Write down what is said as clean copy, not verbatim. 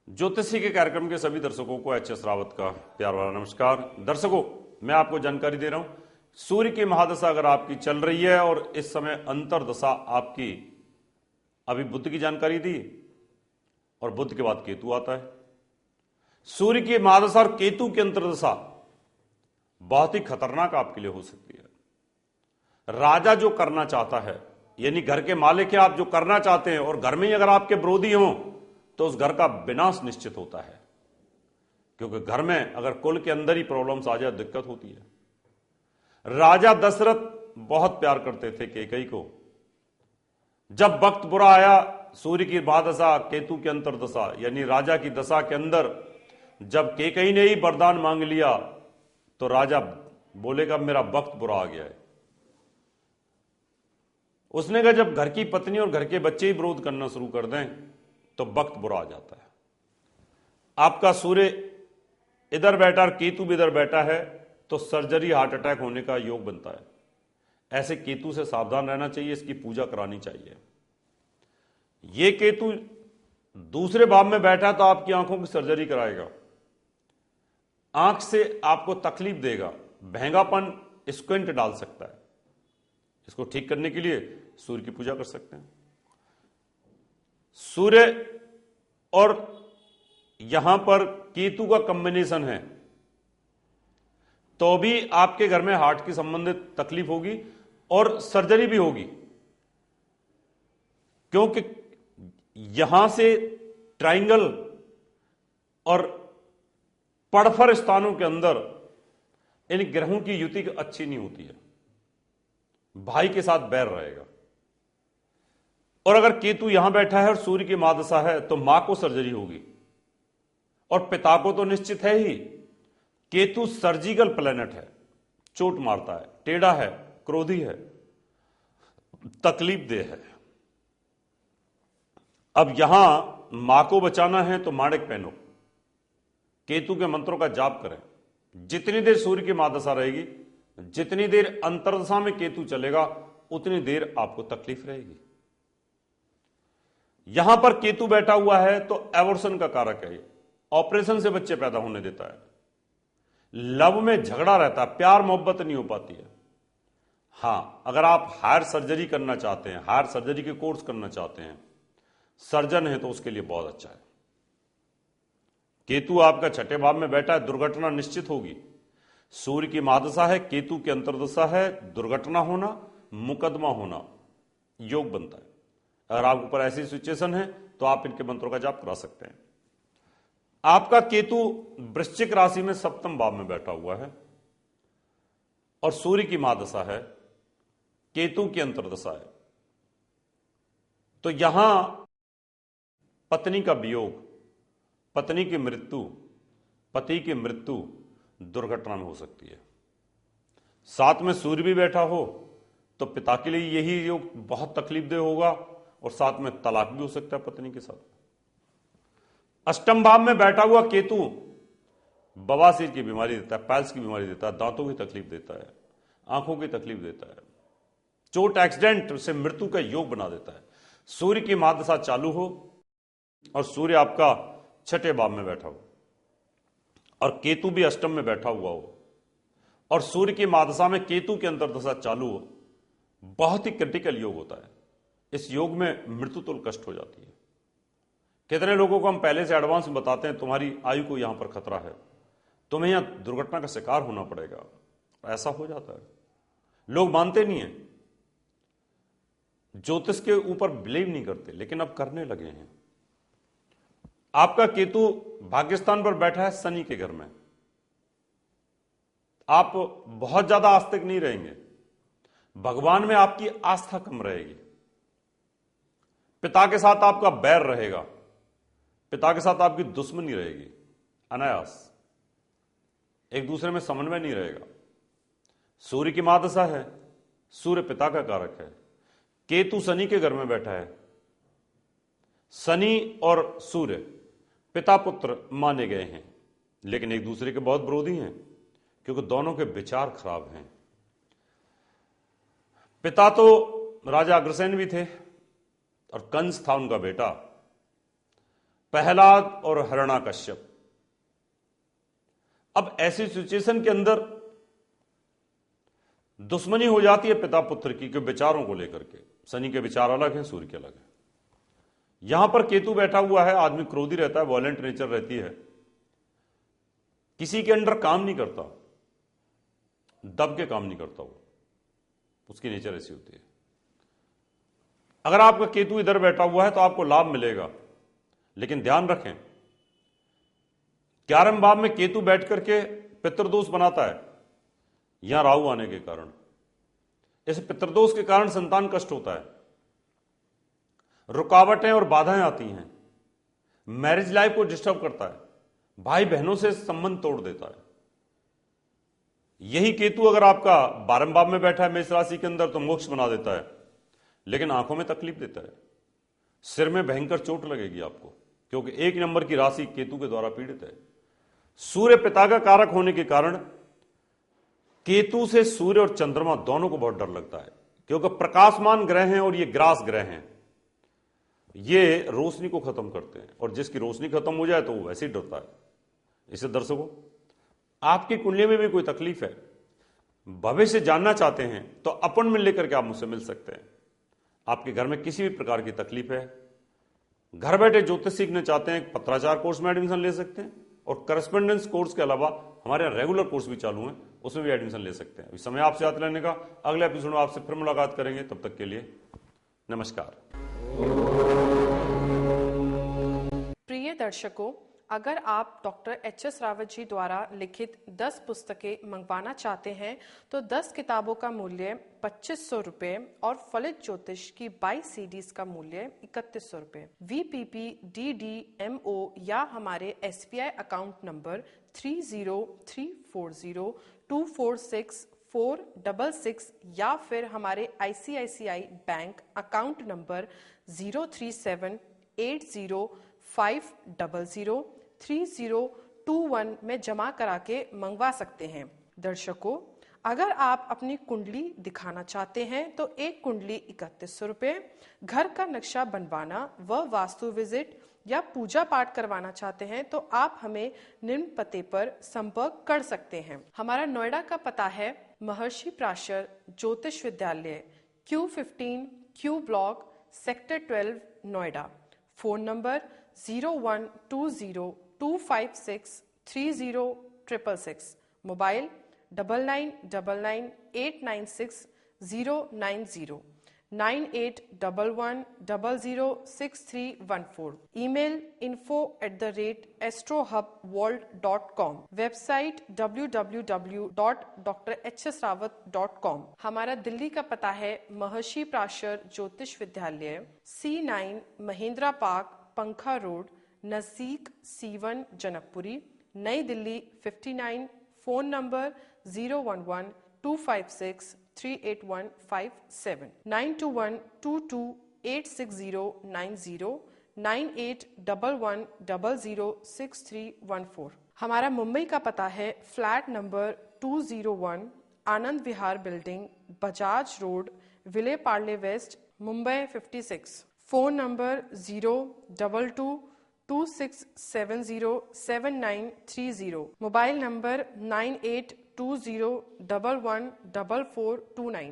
ज्योतिषी के कार्यक्रम के सभी दर्शकों को एच.एस. रावत का प्यार भरा नमस्कार। दर्शकों, मैं आपको जानकारी दे रहा हूं, सूर्य की महादशा अगर आपकी चल रही है और इस समय अंतरदशा आपकी, अभी बुध की जानकारी दी और बुध के बाद केतु आता है। सूर्य की महादशा और केतु की अंतरदशा बहुत ही खतरनाक आपके लिए हो सकती है। राजा जो करना चाहता है, यानी घर के मालिक है आप, जो करना चाहते हैं और घर में ही अगर आपके विरोधी हों तो उस घर का विनाश निश्चित होता है, क्योंकि घर में अगर कुल के अंदर ही प्रॉब्लम्स आ जाए दिक्कत होती है। राजा दशरथ बहुत प्यार करते थे कैकेयी को। जब वक्त बुरा आया, सूर्य की महादशा केतु की अंतरदशा यानी राजा की दशा के अंदर जब कैकेयी ने ही वरदान मांग लिया तो राजा बोलेगा मेरा वक्त बुरा आ गया है। उसने कहा जब घर की पत्नी और घर के बच्चे ही विरोध करना शुरू कर दें तो वक्त बुरा आ जाता है। आपका सूर्य इधर बैठा और केतु भी इधर बैठा है तो सर्जरी, हार्ट अटैक होने का योग बनता है। ऐसे केतु से सावधान रहना चाहिए, इसकी पूजा करानी चाहिए। ये केतु दूसरे भाव में बैठा तो आपकी आंखों की सर्जरी कराएगा, आंख से आपको तकलीफ देगा, महंगापन स्क्विंट डाल सकता है। इसको ठीक करने के लिए सूर्य की पूजा कर सकते हैं। सूर्य और यहां पर केतु का कॉम्बिनेशन है तो भी आपके घर में हार्ट की संबंधित तकलीफ होगी और सर्जरी भी होगी, क्योंकि यहां से ट्रायंगल और पड़फर स्थानों के अंदर इन ग्रहों की युति अच्छी नहीं होती है, भाई के साथ बैर रहेगा। और अगर केतु यहां बैठा है और सूर्य की महादशा है तो मां को सर्जरी होगी और पिता को तो निश्चित है ही। केतु सर्जिकल प्लैनेट है, चोट मारता है, टेढ़ा है, क्रोधी है, तकलीफ देह है। अब यहां मां को बचाना है तो माणिक पहनो, केतु के मंत्रों का जाप करें। जितनी देर सूर्य की महादशा रहेगी, जितनी देर अंतरदशा में केतु चलेगा, उतनी देर आपको तकलीफ रहेगी। यहां पर केतु बैठा हुआ है तो एवर्सन का कारक है, ऑपरेशन से बच्चे पैदा होने देता है। लव में झगड़ा रहता है, प्यार मोहब्बत नहीं हो पाती है। हां, अगर आप हायर सर्जरी करना चाहते हैं, हायर सर्जरी के कोर्स करना चाहते हैं, सर्जन है तो उसके लिए बहुत अच्छा है। केतु आपका छठे भाव में बैठा है, दुर्घटना निश्चित होगी। सूर्य की महादशा है, केतु की अंतरदशा है, दुर्घटना होना, मुकदमा होना योग बनता है। अगर आपके ऊपर ऐसी सिचुएशन है तो आप इनके मंत्रों का जाप करा सकते हैं। आपका केतु वृश्चिक राशि में सप्तम भाव में बैठा हुआ है और सूर्य की महादशा है, केतु की अंतरदशा है, तो यहां पत्नी का वियोग, पत्नी की मृत्यु, पति की मृत्यु दुर्घटना में हो सकती है। साथ में सूर्य भी बैठा हो तो पिता के लिए यही योग बहुत तकलीफदेह होगा और साथ में तलाक भी हो सकता है पत्नी के साथ। अष्टम भाव में बैठा हुआ केतु बवासीर की बीमारी देता है, पाइल्स की बीमारी देता है, दांतों की तकलीफ देता है, आंखों की तकलीफ देता है, चोट एक्सीडेंट से मृत्यु का योग बना देता है। सूर्य की महादशा चालू हो और सूर्य आपका छठे भाव में बैठा हो और केतु भी अष्टम में बैठा हुआ हो और सूर्य की महादशा में केतु की अंतरदशा चालू हो, बहुत ही क्रिटिकल योग होता है। इस योग में मृत्यु तुल्य कष्ट हो जाती है। कितने लोगों को हम पहले से एडवांस में बताते हैं तुम्हारी आयु को यहां पर खतरा है, तुम्हें यहां दुर्घटना का शिकार होना पड़ेगा, ऐसा हो जाता है। लोग मानते नहीं है, ज्योतिष के ऊपर बिलीव नहीं करते, लेकिन अब करने लगे हैं। आपका केतु भाग्यस्थान पर बैठा है शनि के घर में। आप बहुत ज्यादा आस्तिक नहीं रहेंगे, भगवान में आपकी आस्था कम रहेगी, पिता के साथ आपका बैर रहेगा, पिता के साथ आपकी दुश्मनी रहेगी, अनायास एक दूसरे में समन्वय नहीं रहेगा। सूर्य की महादशा है, सूर्य पिता का कारक है, केतु शनि के घर में बैठा है। शनि और सूर्य पिता पुत्र माने गए हैं, लेकिन एक दूसरे के बहुत विरोधी हैं, क्योंकि दोनों के विचार खराब हैं। पिता तो राजा अग्रसेन भी थे और कंस था उनका बेटा, प्रहलाद और हिरण्याकश्यप। अब ऐसी सिचुएशन के अंदर दुश्मनी हो जाती है पिता पुत्र की के विचारों को लेकर के। शनि के विचार अलग हैं, सूर्य के अलग हैं। यहां पर केतु बैठा हुआ है, आदमी क्रोधी रहता है, वॉयलेंट नेचर रहती है, किसी के अंडर काम नहीं करता, दब के काम नहीं करता, वो उसकी नेचर ऐसी होती है। अगर आपका केतु इधर बैठा हुआ है तो आपको लाभ मिलेगा, लेकिन ध्यान रखें 11वें भाव में केतु बैठ करके पितृदोष बनाता है, यहां राहु आने के कारण। इस पितृदोष के कारण संतान कष्ट होता है, रुकावटें और बाधाएं आती हैं, मैरिज लाइफ को डिस्टर्ब करता है, भाई बहनों से संबंध तोड़ देता है। यही केतु अगर आपका 12वें भाव में बैठा है मेष राशि के अंदर तो मोक्ष बना देता है, लेकिन आंखों में तकलीफ देता है, सिर में भयंकर चोट लगेगी आपको, क्योंकि 1 नंबर की राशि केतु के द्वारा पीड़ित है। सूर्य पिता का कारक होने के कारण केतु से सूर्य और चंद्रमा दोनों को बहुत डर लगता है, क्योंकि प्रकाशमान ग्रह हैं और ये ग्रास ग्रह हैं, ये रोशनी को खत्म करते हैं, और जिसकी रोशनी खत्म हो जाए तो वो वैसे ही डरता है। इसे दर्शकों, आपकी कुंडली में भी कोई तकलीफ है, भविष्य जानना चाहते हैं तो अपॉइंटमेंट लेकर के आप मुझसे मिल सकते हैं। आपके घर में किसी भी प्रकार की तकलीफ है, घर बैठे ज्योतिष सीखना चाहते हैं, पत्राचार कोर्स में एडमिशन ले सकते हैं, और करस्पॉन्डेंस कोर्स के अलावा हमारे यहाँ रेगुलर कोर्स भी चालू हैं, उसमें भी एडमिशन ले सकते हैं। इस समय आपसे याद लेने का, अगले एपिसोड में आपसे फिर मुलाकात करेंगे, तब तक के लिए नमस्कार। प्रिय दर्शकों, अगर आप डॉक्टर एच.एस. रावत जी द्वारा लिखित 10 पुस्तकें मंगवाना चाहते हैं तो 10 किताबों का मूल्य 2500 रुपये और फलित ज्योतिष की 22 सीडीज का मूल्य 3100 रुपये। VPP, DDMO या हमारे SBI अकाउंट नंबर 30340246466 या फिर हमारे ICICI बैंक अकाउंट नंबर 03780503021 में जमा करा के मंगवा सकते हैं। दर्शकों, अगर आप अपनी कुंडली दिखाना चाहते हैं तो एक कुंडली 3100 रुपये, घर का नक्शा बनवाना व वास्तु विजिट या पूजा पाठ करवाना चाहते हैं तो आप हमें निम्न पते पर संपर्क कर सकते हैं। हमारा नोएडा का पता है महर्षि प्राशर ज्योतिष विद्यालय, Q15 Q block, sector 12, Noida. Phone number 012025630666, mobile 9999896090, 9811006314, email info@astrohubworld.com, website www.drhsrawat.com। हमारा दिल्ली का पता है महर्षि प्राशर ज्योतिष विद्यालय, C9 महेंद्रा पार्क, पंखा रोड, नजदीक C1 जनकपुरी, नई दिल्ली 59। Phone number 01125638157, 9212286090, 9811006314। हमारा मुंबई का पता है flat number 201, Anand Vihar building, Bajaj road, Vile Parle west, Mumbai 56। Phone number 02226707930, mobile number 9820114429।